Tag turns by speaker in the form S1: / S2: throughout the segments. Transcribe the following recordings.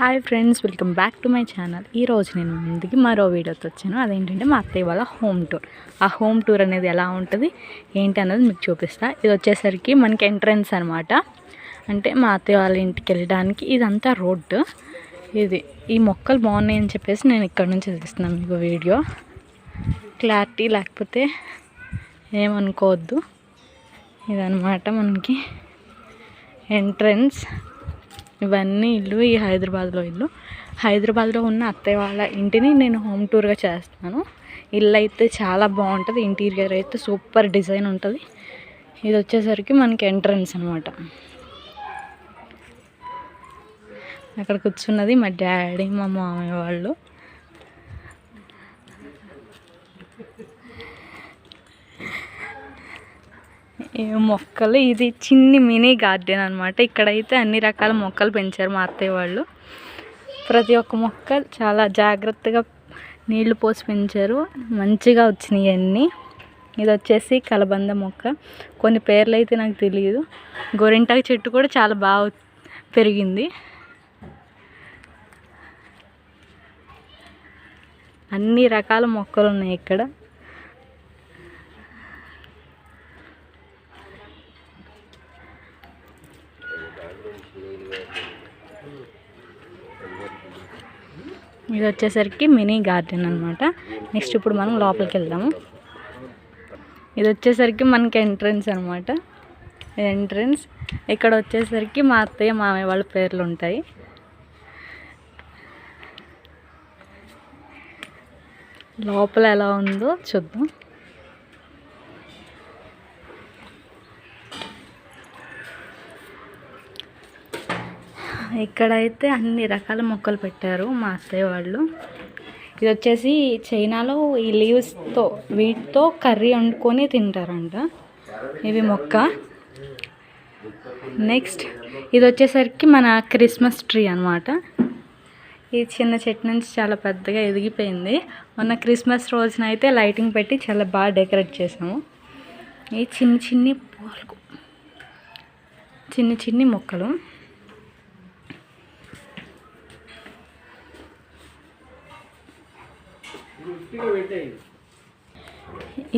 S1: Hi friends, welcome back to my channel. ఈరోజు నేను ముందుకి మరో వీడియోతో వచ్చాను. అదేంటంటే మా అత్తయ్య వాళ్ళ హోమ్ టూర్. ఆ హోమ్ టూర్ అనేది ఎలా ఉంటుంది ఏంటి అన్నది మీకు చూపిస్తా. ఇది వచ్చేసరికి మనకి ఎంట్రన్స్ అనమాట. అంటే మా అత్తయ్య వాళ్ళ ఇంటికి వెళ్ళడానికి ఇదంతా రోడ్డు. ఈ మొక్కలు బాగున్నాయి అని చెప్పేసి నేను ఇక్కడ నుంచి తీస్తున్నాను మీకు వీడియో. క్లారిటీ లేకపోతే ఏమనుకోవద్దు. ఇదనమాట మనకి ఎంట్రన్స్. ఇవన్నీ ఇల్లు, ఈ హైదరాబాద్లో ఉన్న అత్తయ్య వాళ్ళ ఇంటిని నేను హోమ్ టూర్గా చేస్తాను. ఇల్లు అయితే చాలా బాగుంటుంది, ఇంటీరియర్ అయితే సూపర్ డిజైన్ ఉంటుంది. ఇది వచ్చేసరికి మనకి ఎంట్రన్స్ అనమాట. అక్కడ కూర్చున్నది మా డాడీ, మా మామయ్య వాళ్ళు. మొక్కలు, ఇది చిన్ని మినీ గార్డెన్ అనమాట. ఇక్కడైతే అన్ని రకాల మొక్కలు పెంచారు మా అత్తయ్య వాళ్ళు. ప్రతి ఒక్క మొక్క చాలా జాగ్రత్తగా నీళ్లు పోసి పెంచారు. మంచిగా వచ్చినాయి అన్నీ. ఇది వచ్చేసి కలబంద మొక్క. కొన్ని పేర్లు అయితే నాకు తెలియదు. గోరింటాకు చెట్టు కూడా చాలా బాగా పెరిగింది. అన్ని రకాల మొక్కలు ఉన్నాయి ఇక్కడ. ఇది వచ్చేసరికి మినీ గార్డెన్ అనమాట. నెక్స్ట్ ఇప్పుడు మనం లోపలికి వెళ్దాము. ఇది వచ్చేసరికి మనకి ఎంట్రన్స్ అనమాట. ఎంట్రన్స్ ఇక్కడ వచ్చేసరికి మా అత్తయ్య మామయ్య వాళ్ళ పేర్లు ఉంటాయి. లోపల ఎలా ఉందో చూద్దాం. ఇక్కడైతే అన్ని రకాల మొక్కలు పెట్టారు మా అత్తయ్య వాళ్ళు. ఇది వచ్చేసి చైనాలో ఈ లీవ్స్తో వీటితో కర్రీ వండుకొని తింటారంట. ఇవి మొక్క. నెక్స్ట్ ఇది వచ్చేసరికి మన క్రిస్మస్ ట్రీ అనమాట. ఈ చిన్న చెట్టు నుంచి చాలా పెద్దగా ఎదిగిపోయింది. మొన్న క్రిస్మస్ రోజున అయితే లైటింగ్ పెట్టి చాలా బాగా డెకరేట్ చేసాము. ఈ చిన్ని మొక్కలు.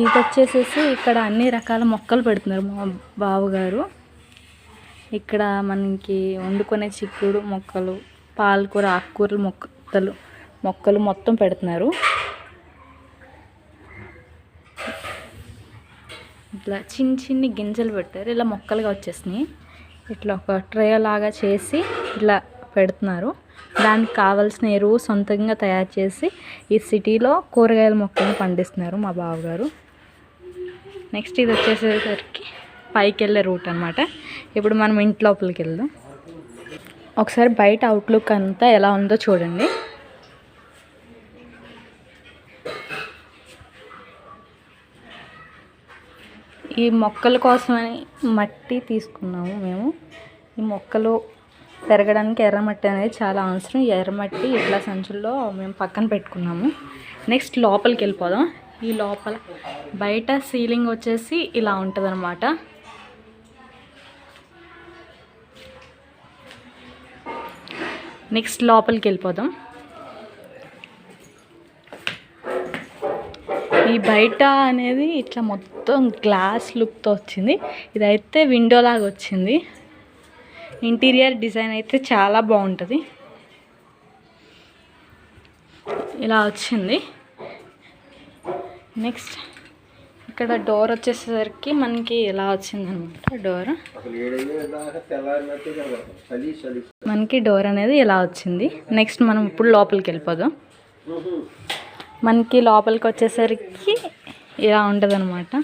S1: ఇది వచ్చేసేసి ఇక్కడ అన్ని రకాల మొక్కలు పెడుతున్నారు మా బావగారు. ఇక్కడ మనకి వండుకునే చిక్కుడు మొక్కలు, పాలకూర, ఆకుకూరలు మొక్కలు మొత్తం పెడుతున్నారు. ఇట్లా చిన్ని గింజలు పెట్టారు. ఇలా మొక్కలుగా వచ్చేసినాయి. ఇట్లా ఒక ట్రే లాగా చేసి ఇట్లా పెడుతున్నారు. దానికి కావాల్సిన ఎరువు సొంతంగా తయారు చేసి ఈ సిటీలో కూరగాయల మొక్కలను పండిస్తున్నారు మా బావగారు. నెక్స్ట్ ఇది వచ్చేసరికి పైకి వెళ్ళే రూట్ అనమాట. ఇప్పుడు మనం ఇంటి లోపలికి వెళ్దాం. ఒకసారి బయట అవుట్లుక్ అంతా ఎలా ఉందో చూడండి. ఈ మొక్కల కోసమని మట్టి తీసుకున్నాము మేము. ఈ మొక్కలు పెరగడానికి ఎర్రమట్టి అనేది చాలా అవసరం. ఈ ఎర్రమట్టి ఇట్లా సంచుల్లో మేము పక్కన పెట్టుకున్నాము. నెక్స్ట్ లోపలికి వెళ్ళిపోదాం. ఈ లోపల బయట సీలింగ్ వచ్చేసి ఇలా ఉంటుంది అనమాట. నెక్స్ట్ లోపలికి వెళ్ళిపోదాం. ఈ బయట అనేది ఇట్లా మొత్తం గ్లాస్ లుక్తో వచ్చింది. ఇదైతే విండో లాగా వచ్చింది. ఇంటీరియర్ డిజైన్ అయితే చాలా బాగుంటుంది. ఇలా వచ్చింది. నెక్స్ట్ ఇక్కడ డోర్ వచ్చేసరికి మనకి ఇలా వచ్చింది అనమాట. మనకి డోర్ అనేది ఇలా వచ్చింది. నెక్స్ట్ మనం ఇప్పుడు లోపలికి వెళ్ళిపోదాం. మనకి లోపలికి వచ్చేసరికి ఇలా ఉంటుంది అనమాట.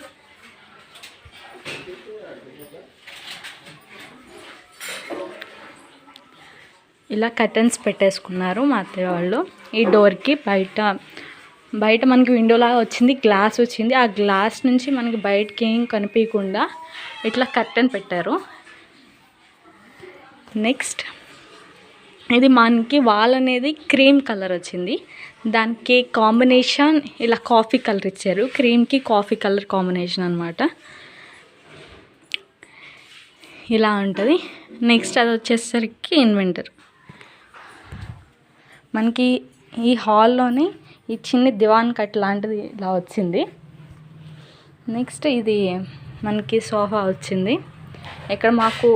S1: ఇలా కర్టన్స్ పెట్టేసుకున్నారు మా అత్తయ్య వాళ్ళు. ఈ డోర్కి బయట మనకి విండోలాగా వచ్చింది, గ్లాస్ వచ్చింది. ఆ గ్లాస్ నుంచి మనకి బయటకి ఏం కనిపించకుండా ఇట్లా కర్టన్ పెట్టారు. నెక్స్ట్ ఇది మనకి వాల్ అనేది క్రీమ్ కలర్ వచ్చింది. దానికి కాంబినేషన్ ఇలా కాఫీ కలర్ ఇచ్చారు. క్రీమ్కి కాఫీ కలర్ కాంబినేషన్ అనమాట. ఇలా ఉంటుంది. నెక్స్ట్ అది వచ్చేసరికి ఇన్వెంటర్. మనకి ఈ హాల్లోనే ఈ చిన్న దివాన్ కట్ లాంటిది ఇలా వచ్చింది. నెక్స్ట్ ఇది మనకి సోఫా వచ్చింది. ఇక్కడ మాకు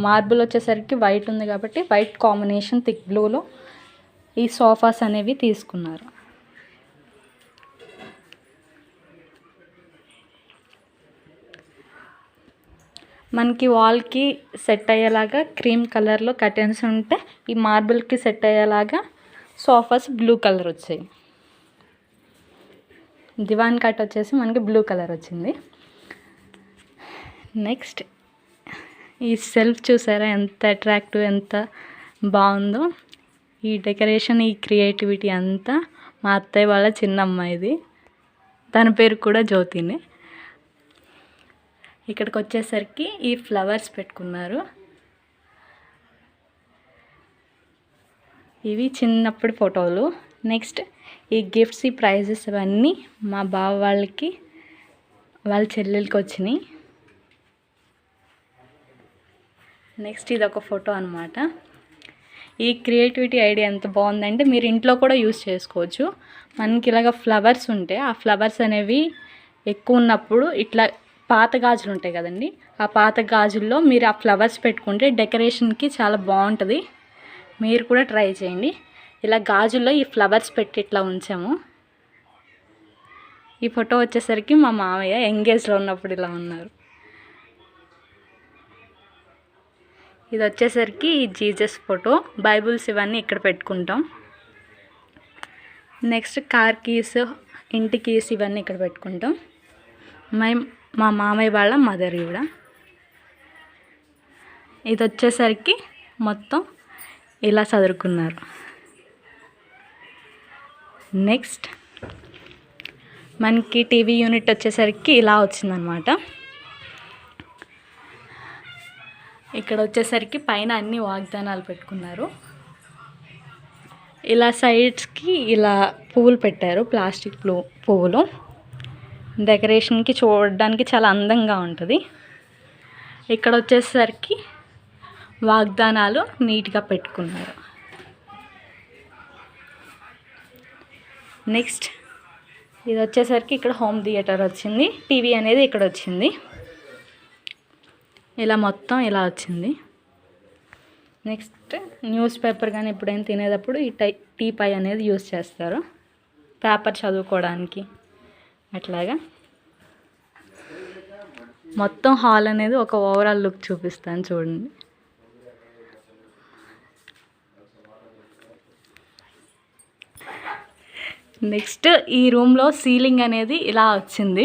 S1: మార్బుల్ వచ్చేసరికి వైట్ ఉంది కాబట్టి వైట్ కాంబినేషన్ థిక్ బ్లూలో ఈ సోఫాస్ అనేవి తీసుకున్నారు. మనకి వాల్కి సెట్ అయ్యేలాగా క్రీమ్ కలర్లో కర్టెన్స్ ఉంటే ఈ మార్బుల్కి సెట్ అయ్యేలాగా సోఫాస్ బ్లూ కలర్ వచ్చాయి. దివాన్ కట్ వచ్చేసి మనకి బ్లూ కలర్ వచ్చింది. నెక్స్ట్ ఈ సెల్ఫ్ చూసారా ఎంత అట్రాక్టివ్, ఎంత బాగుందో. ఈ డెకరేషన్, ఈ క్రియేటివిటీ అంతా మా అత్తయ్య వాళ్ళ చిన్న అమ్మాయిది. తన పేరు కూడా జ్యోతినే. ఇక్కడికి వచ్చేసరికి ఈ ఫ్లవర్స్ పెట్టుకున్నారు. ఇవి చిన్నప్పటి ఫోటోలు. నెక్స్ట్ ఈ గిఫ్ట్స్, ఈ ప్రైజెస్ అవన్నీ మా బావ వాళ్ళకి, వాళ్ళ చెల్లెలకి వచ్చినాయి. నెక్స్ట్ ఇది ఒక ఫోటో అనమాట. ఈ క్రియేటివిటీ ఐడియా ఎంత బాగుందంటే మీరు ఇంట్లో కూడా యూస్ చేసుకోవచ్చు. మనకి ఇలాగ ఫ్లవర్స్ ఉంటే ఆ ఫ్లవర్స్ అనేవి ఎక్కువ ఉన్నప్పుడు ఇట్లా పాత గాజులు ఉంటాయి కదండి, ఆ పాత గాజుల్లో మీరు ఆ ఫ్లవర్స్ పెట్టుకుంటే డెకరేషన్కి చాలా బాగుంటుంది. మీరు కూడా ట్రై చేయండి. ఇలా గాజుల్లో ఈ ఫ్లవర్స్ పెట్టి ఇట్లా ఉంచాము. ఈ ఫోటో వచ్చేసరికి మా మామయ్య ఎంగేజ్లో ఉన్నప్పుడు ఇలా ఉన్నారు. ఇది వచ్చేసరికి జీసస్ ఫోటో. బైబుల్స్ ఇవన్నీ ఇక్కడ పెట్టుకుంటాం. నెక్స్ట్ కార్ కీస్, ఇంటి కీస్ ఇవన్నీ ఇక్కడ పెట్టుకుంటాం. మా మామయ్య వాళ్ళ మదర్ కూడా. ఇది వచ్చేసరికి మొత్తం ఇలా చదువుకున్నారు. నెక్స్ట్ మనకి టీవీ యూనిట్ వచ్చేసరికి ఇలా వచ్చిందనమాట. ఇక్కడ వచ్చేసరికి పైన అన్ని వాగ్దానాలు పెట్టుకున్నారు. ఇలా సైడ్స్కి ఇలా పువ్వులు పెట్టారు, ప్లాస్టిక్ పువ్వులు. డెకరేషన్కి చూడడానికి చాలా అందంగా ఉంటుంది. ఇక్కడ వచ్చేసరికి వాగ్దానాలు నీట్గా పెట్టుకున్నారు. నెక్స్ట్ ఇది వచ్చేసరికి ఇక్కడ హోమ్ థియేటర్ వచ్చింది. టీవీ అనేది ఇక్కడ వచ్చింది. ఇలా మొత్తం ఇలా వచ్చింది. నెక్స్ట్ న్యూస్ పేపర్ కానీ ఎప్పుడైనా తినేటప్పుడు ఈ టీ పై అనేది యూజ్ చేస్తారు, పేపర్ చదువుకోవడానికి. అట్లాగా మొత్తం హాల్ అనేది ఒక ఓవరాల్ లుక్ చూపిస్తాను చూడండి. నెక్స్ట్ ఈ రూమ్లో సీలింగ్ అనేది ఇలా వచ్చింది.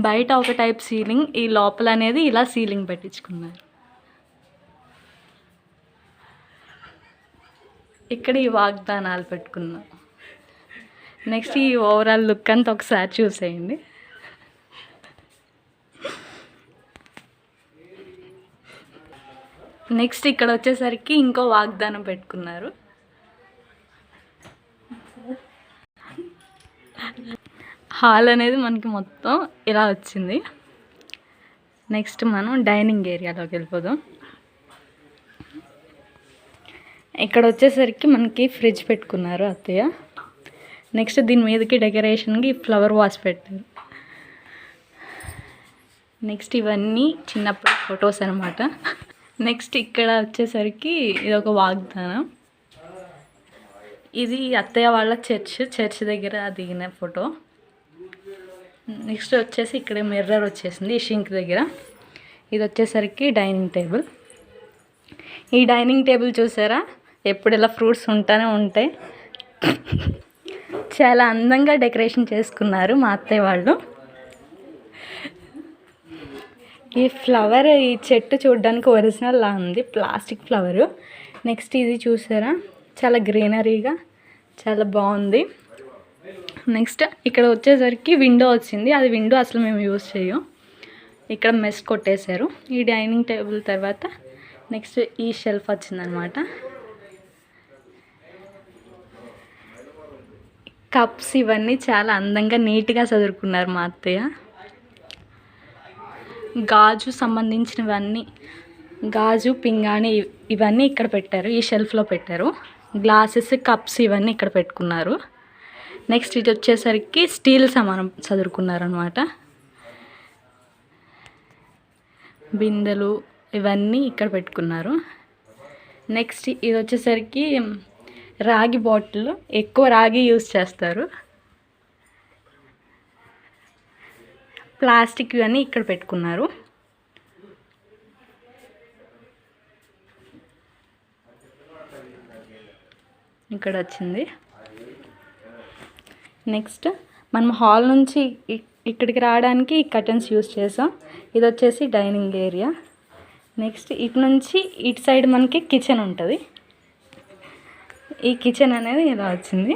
S1: బయట ఒక టైప్ సీలింగ్, ఈ లోపల అనేది ఇలా సీలింగ్ పెట్టించుకున్నారు. ఇక్కడ ఈ వాగ్దానాలు పెట్టుకున్నాం. నెక్స్ట్ ఈ ఓవరాల్ లుక్ అంతా ఒకసారి చూసేయండి. నెక్స్ట్ ఇక్కడ వచ్చేసరికి ఇంకో వాగ్దానం పెట్టుకున్నారు. హాల్ అనేది మనకి మొత్తం ఇలా వచ్చింది. నెక్స్ట్ మనం డైనింగ్ ఏరియాలోకి వెళ్ళిపోదాం. ఇక్కడ వచ్చేసరికి మనకి ఫ్రిడ్జ్ పెట్టుకున్నారు అత్తయ్య. నెక్స్ట్ దీని మీదకి డెకరేషన్కి ఫ్లవర్ వాస్ పెట్టారు. నెక్స్ట్ ఇవన్నీ చిన్నప్పుడు ఫొటోస్ అనమాట. నెక్స్ట్ ఇక్కడ వచ్చేసరికి ఇది ఒక వాగ్దానం. ఇది అత్తయ్య వాళ్ళ చర్చ్ దగ్గర దిగిన ఫోటో. నెక్స్ట్ వచ్చేసి ఇక్కడ మిర్రర్ వచ్చేసింది ఈ షింక్ దగ్గర. ఇది వచ్చేసరికి డైనింగ్ టేబుల్. ఈ డైనింగ్ టేబుల్ చూసారా, ఎప్పుడు ఇలా ఫ్రూట్స్ ఉంటానే ఉంటాయి. చాలా అందంగా డెకరేషన్ చేసుకున్నారు మా అత్తయ్య వాళ్ళు. ఈ ఫ్లవర్, ఈ చెట్టు చూడడానికి ఒరిజినల్ లా ఉంది, ప్లాస్టిక్ ఫ్లవరు. నెక్స్ట్ ఇది చూసారా, చాలా గ్రీనరీగా చాలా బాగుంది. నెక్స్ట్ ఇక్కడ వచ్చేసరికి విండో వచ్చింది. అది విండో అసలు మేము యూజ్ చేయం, ఇక్కడ మెస్ కొట్టేశారు. ఈ డైనింగ్ టేబుల్ తర్వాత నెక్స్ట్ ఈ షెల్ఫ్ వచ్చిందనమాట. కప్స్ ఇవన్నీ చాలా అందంగా నీట్గా చదువుకున్నారు మా అత్తయ్య. గాజు సంబంధించినవన్నీ, గాజు పింగాణి ఇవన్నీ ఇక్కడ పెట్టారు, ఈ షెల్ఫ్లో పెట్టారు. గ్లాసెస్, కప్స్ ఇవన్నీ ఇక్కడ పెట్టుకున్నారు. నెక్స్ట్ ఇది వచ్చేసరికి స్టీల్ సామానం చదువుకున్నారనమాట. బిందెలు ఇవన్నీ ఇక్కడ పెట్టుకున్నారు. నెక్స్ట్ ఇది వచ్చేసరికి రాగి బాటిల్, ఎక్కువ రాగి యూజ్ చేస్తారు. ప్లాస్టిక్ ఇవన్నీ ఇక్కడ పెట్టుకున్నారు. ఇక్కడ వచ్చింది. నెక్స్ట్ మనం హాల్ నుంచి ఇక్కడికి రావడానికి కర్టన్స్ యూజ్ చేసాం. ఇది వచ్చేసి డైనింగ్ ఏరియా. నెక్స్ట్ ఇటు నుంచి ఇటు సైడ్ మనకి కిచెన్ ఉంటుంది. ఈ కిచెన్ అనేది ఇలా వచ్చింది.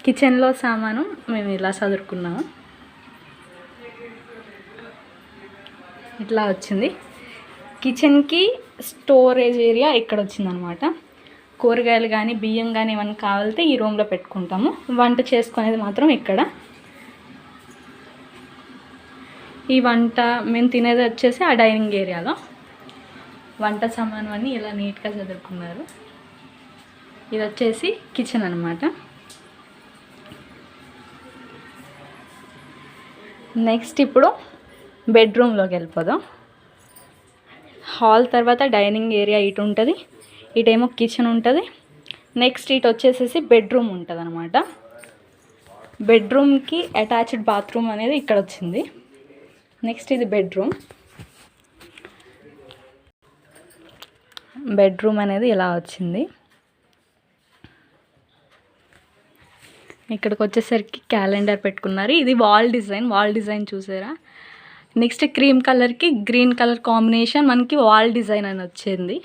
S1: కిచెన్లో సామాను మేము ఇలా చదువుకున్నాము. ఇట్లా వచ్చింది. కిచెన్కి స్టోరేజ్ ఏరియా ఇక్కడ వచ్చిందనమాట. కూరగాయలు కానీ బియ్యం కానీ ఏమైనా కావాలితే ఈ రూమ్లో పెట్టుకుంటాము. వంట చేసుకునేది మాత్రం ఇక్కడ. ఈ వంట మేము తినేది వచ్చేసి ఆ డైనింగ్ ఏరియాలో. వంట సామాను అన్నీ ఇలా నీట్గా చదువుకున్నారు. ఇది వచ్చేసి కిచెన్ అనమాట. నెక్స్ట్ ఇప్పుడు బెడ్రూమ్లోకి వెళ్ళిపోదాం. హాల్ తర్వాత డైనింగ్ ఏరియా ఇటు ఉంటుంది, ఇటేమో కిచెన్ ఉంటుంది. నెక్స్ట్ ఇటు వచ్చేసేసి బెడ్రూమ్ ఉంటుంది అనమాట. బెడ్రూమ్కి అటాచ్డ్ బాత్రూమ్ అనేది ఇక్కడ వచ్చింది. నెక్స్ట్ ఇది బెడ్రూమ్ అనేది ఇలా వచ్చింది. ఇక్కడికి వచ్చేసరికి క్యాలెండర్ పెట్టుకున్నారు. ఇది వాల్ డిజైన్ చూసారా. నెక్స్ట్ క్రీమ్ కలర్కి గ్రీన్ కలర్ కాంబినేషన్ మనకి వాల్ డిజైన్ అని వచ్చింది.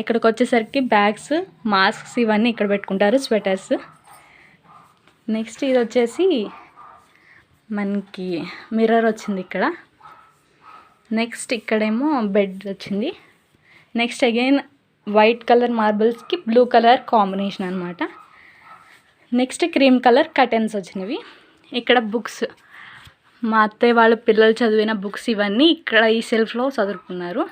S1: ఇక్కడికి వచ్చేసరికి బ్యాగ్స్, మాస్క్స్ ఇవన్నీ ఇక్కడ పెట్టుకుంటారు, స్వెటర్స్. నెక్స్ట్ ఇది వచ్చేసి మనకి మిర్రర్ వచ్చింది ఇక్కడ. నెక్స్ట్ ఇక్కడేమో బెడ్ వచ్చింది. నెక్స్ట్ అగైన్ వైట్ కలర్ మార్బుల్స్కి బ్లూ కలర్ కాంబినేషన్ అనమాట. నెక్స్ట్ క్రీమ్ కలర్ కర్టెన్స్ వచ్చినవి. ఇక్కడ బుక్స్, మా అత్తయ్య వాళ్ళ పిల్లలు చదివిన బుక్స్ ఇవన్నీ ఇక్కడ ఈ సెల్ఫ్లో చదువుకున్నారు.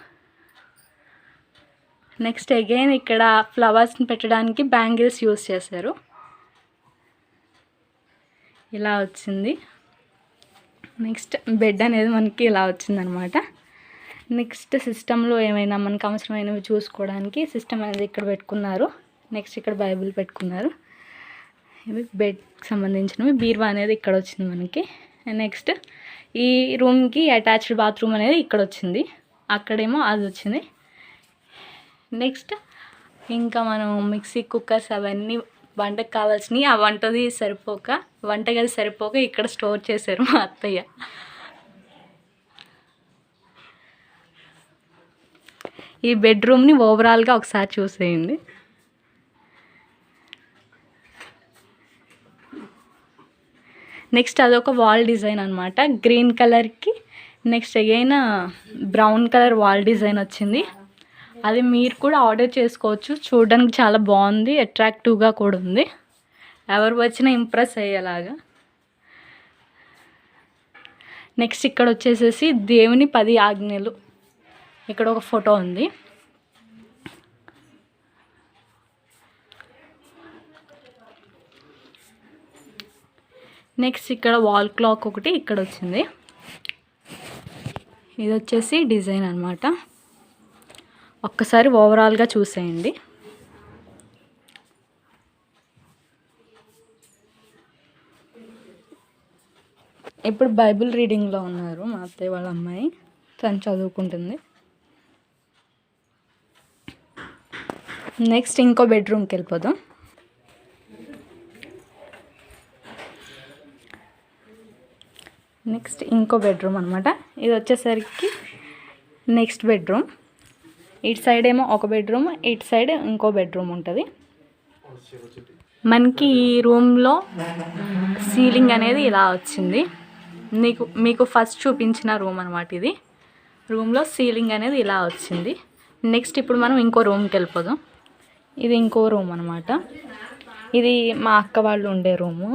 S1: నెక్స్ట్ అగైన్ ఇక్కడ ఫ్లవర్స్ని పెట్టడానికి బ్యాంగిల్స్ యూస్ చేశారు. ఇలా వచ్చింది. నెక్స్ట్ బెడ్ అనేది మనకి ఇలా వచ్చిందనమాట. నెక్స్ట్ సిస్టంలో ఏమైనా మనకు అవసరమైనవి చూసుకోవడానికి సిస్టమ్ అనేది ఇక్కడ పెట్టుకున్నారు. నెక్స్ట్ ఇక్కడ బైబిల్ పెట్టుకున్నారు. ఇవి బెడ్కి సంబంధించినవి. బీరువా అనేది ఇక్కడ వచ్చింది మనకి. నెక్స్ట్ ఈ రూమ్కి అటాచ్డ్ బాత్రూమ్ అనేది ఇక్కడ వచ్చింది, అక్కడేమో అది వచ్చింది. నెక్స్ట్ ఇంకా మనం మిక్సీ, కుక్కర్స్ అవన్నీ వంటకు కావాల్సినవి ఆ వంటగది సరిపోక ఇక్కడ స్టోర్ చేశారు మా అత్తయ్య. ఈ బెడ్రూమ్ని ఓవరాల్గా ఒకసారి చూసేయండి. నెక్స్ట్ అదొక వాల్ డిజైన్ అనమాట, గ్రీన్ కలర్కి. Next again brown colour wall design వచ్చింది. అది మీరు కూడా ఆర్డర్ చేసుకోవచ్చు. చూడడానికి చాలా బాగుంది, అట్రాక్టివ్గా కూడా ఉంది, ఎవరు వచ్చినా ఇంప్రెస్ అయ్యేలాగా. నెక్స్ట్ ఇక్కడ వచ్చేసేసి దేవుని 10 ఆజ్ఞలు, ఇక్కడ ఒక ఫోటో ఉంది. నెక్స్ట్ ఇక్కడ వాల్ క్లాక్ ఒకటి ఇక్కడ వచ్చింది. ఇది వచ్చేసి డిజైన్ అనమాట. ఒక్కసారి ఓవరాల్గా చూసేయండి. ఇప్పుడు బైబిల్ రీడింగ్లో ఉన్నారు మా అత్తయ్య వాళ్ళ అమ్మాయి, తను చదువుకుంటుంది. నెక్స్ట్ ఇంకో బెడ్రూమ్కి వెళ్ళిపోదాం. నెక్స్ట్ ఇంకో బెడ్రూమ్ అనమాట. ఇది వచ్చేసరికి నెక్స్ట్ బెడ్రూమ్. ఇటు సైడ్ ఏమో ఒక బెడ్రూమ్, ఇటు సైడ్ ఇంకో బెడ్రూమ్ ఉంటుంది. మనకి ఈ రూమ్లో సీలింగ్ అనేది ఇలా వచ్చింది. మీకు ఫస్ట్ చూపించిన రూమ్ అనమాట ఇది. రూమ్లో సీలింగ్ అనేది ఇలా వచ్చింది. నెక్స్ట్ ఇప్పుడు మనం ఇంకో రూమ్కి వెళ్ళిపోదాం. ఇది ఇంకో రూమ్ అనమాట. ఇది మా అక్క వాళ్ళు ఉండే రూము.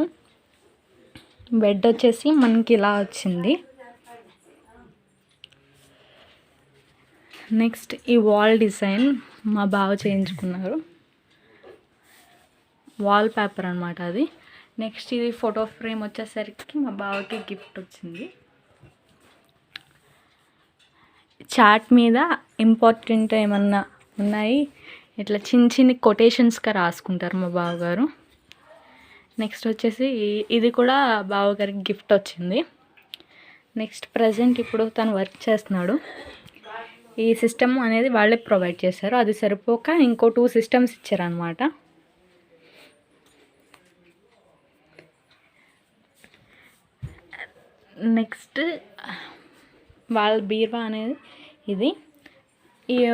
S1: బెడ్ వచ్చేసి మనకి ఇలా వచ్చింది. నెక్స్ట్ ఈ వాల్ డిజైన్ మా బావ చేయించుకున్నారు, వాల్ పేపర్ అనమాట అది. నెక్స్ట్ ఇది ఫోటో ఫ్రేమ్ వచ్చేసరికి మా బావకి గిఫ్ట్ వచ్చింది. చార్ట్ మీద ఇంపార్టెంట్ ఏమన్నా ఉన్నాయి ఇట్లా చిన్న చిన్న కొటేషన్స్గా రాసుకుంటారు మా బావగారు. నెక్స్ట్ వచ్చేసి ఇది కూడా బావగారికి గిఫ్ట్ వచ్చింది. నెక్స్ట్ ప్రజెంట్ ఇప్పుడు తను వర్క్ చేస్తున్నాడు. ఈ సిస్టమ్ అనేది వాళ్ళే ప్రొవైడ్ చేశారు, అది సరిపోక ఇంకో 2 సిస్టమ్స్ ఇచ్చారనమాట. నెక్స్ట్ వాళ్ళ బీరువా అనేది ఇది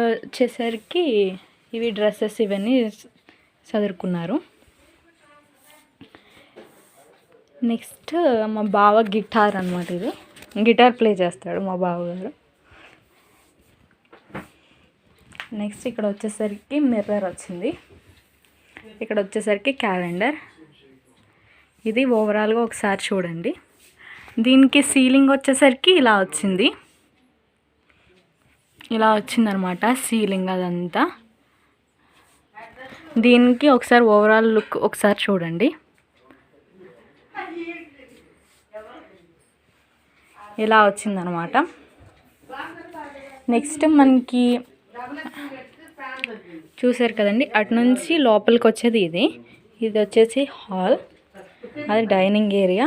S1: వచ్చేసరికి ఇవి డ్రెస్సెస్ ఇవన్నీ చదువుకున్నారు. నెక్స్ట్ మా బావ గిటార్ అనమాట, ఇది గిటార్ ప్లే చేస్తాడు మా బావగారు. నెక్స్ట్ ఇక్కడ వచ్చేసరికి మిర్రర్ వచ్చింది, ఇక్కడ వచ్చేసరికి క్యాలెండర్. ఇది ఓవరాల్గా ఒకసారి చూడండి. దీనికి సీలింగ్ వచ్చేసరికి ఇలా వచ్చింది, ఇలా వచ్చిందనమాట సీలింగ్ అదంతా. దీనికి ఒకసారి ఓవరాల్ లుక్ ఒకసారి చూడండి, ఇలా వచ్చిందనమాట. నెక్స్ట్ మనకి చూసారు కదండి, అటు నుంచి లోపలికి వచ్చేది ఇది. ఇది వచ్చేసి హాల్, అది డైనింగ్ ఏరియా.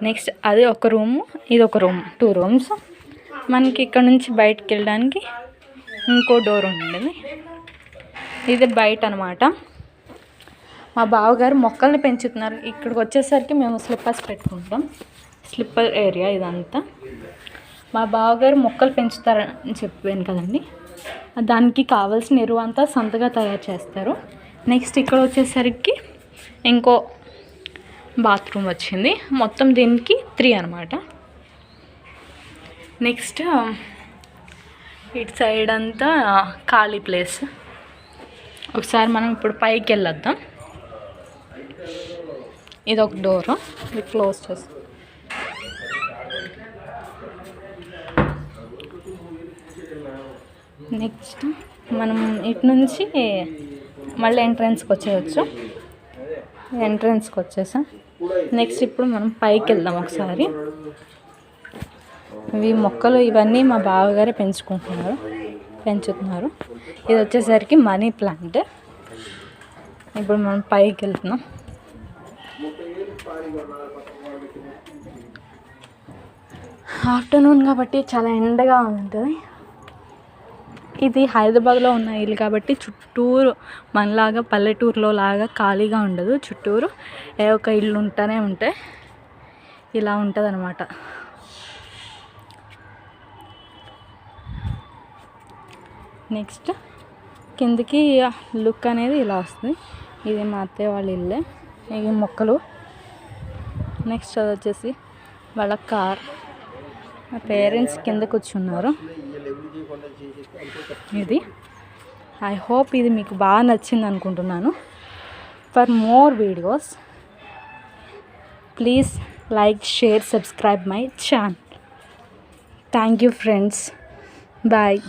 S1: నెక్స్ట్ అది ఒక రూము, ఇది ఒక రూమ్, 2 రూమ్స్. మనకి ఇక్కడ నుంచి బయటకు వెళ్ళడానికి ఇంకో డోర్ ఉండేది. ఇది బయట అనమాట. మా బావగారు మొక్కల్ని పెంచుతున్నారు. ఇక్కడికి వచ్చేసరికి మేము స్లిప్పర్స్ పెట్టుకుంటాం, స్లిప్పర్ ఏరియా ఇదంతా. మా బావగారు మొక్కలు పెంచుతారని చెప్పాను కదండి, దానికి కావాల్సిన ఎరువు అంతా సొంతగా తయారు చేస్తారు. నెక్స్ట్ ఇక్కడ వచ్చేసరికి ఇంకో బాత్రూమ్ వచ్చింది, మొత్తం దీనికి 3 అనమాట. నెక్స్ట్ ఇటు సైడ్ అంతా ఖాళీ ప్లేస్. ఒకసారి మనం ఇప్పుడు పైకి వెళ్ళొద్దాం. ఇది ఒక డోరు, ఇది క్లోజ్ చేస్తాం. నెక్స్ట్ మనం ఇటు నుంచి మళ్ళీ ఎంట్రన్స్కి వచ్చేయచ్చు. ఎంట్రన్స్కి వచ్చేసాం. నెక్స్ట్ ఇప్పుడు మనం పైకి వెళ్దాం ఒకసారి. ఇవి మొక్కలు ఇవన్నీ మా బావగారే పెంచుతున్నారు. ఇది వచ్చేసరికి మనీ ప్లాంట్. ఇప్పుడు మనం పైకి వెళ్తున్నాం. ఆఫ్టర్నూన్ కాబట్టి చాలా ఎండగా ఉంటుంది. ఇది హైదరాబాద్లో ఉన్న ఇల్లు కాబట్టి చుట్టూరు మనలాగా పల్లెటూరులో లాగా ఖాళీగా ఉండదు, చుట్టూరు ఏ ఒక ఇల్లు ఉంటూనే ఉంటాయి. ఇలా ఉంటుంది అన్నమాట. నెక్స్ట్ కిందికి లుక్ అనేది ఇలా వస్తుంది. ఇది మా అత్తయ్య వాళ్ళ ఇల్లే. ఇవి మొక్కలు. నెక్స్ట్ అది వచ్చేసి వాళ్ళ కార్. మా పేరెంట్స్ కింద కూర్చున్నారు. ఇది ఐ హోప్ ఇది మీకు బాగా నచ్చింది అనుకుంటున్నాను. For more videos please like, share, subscribe my channel. Thank you friends. Bye.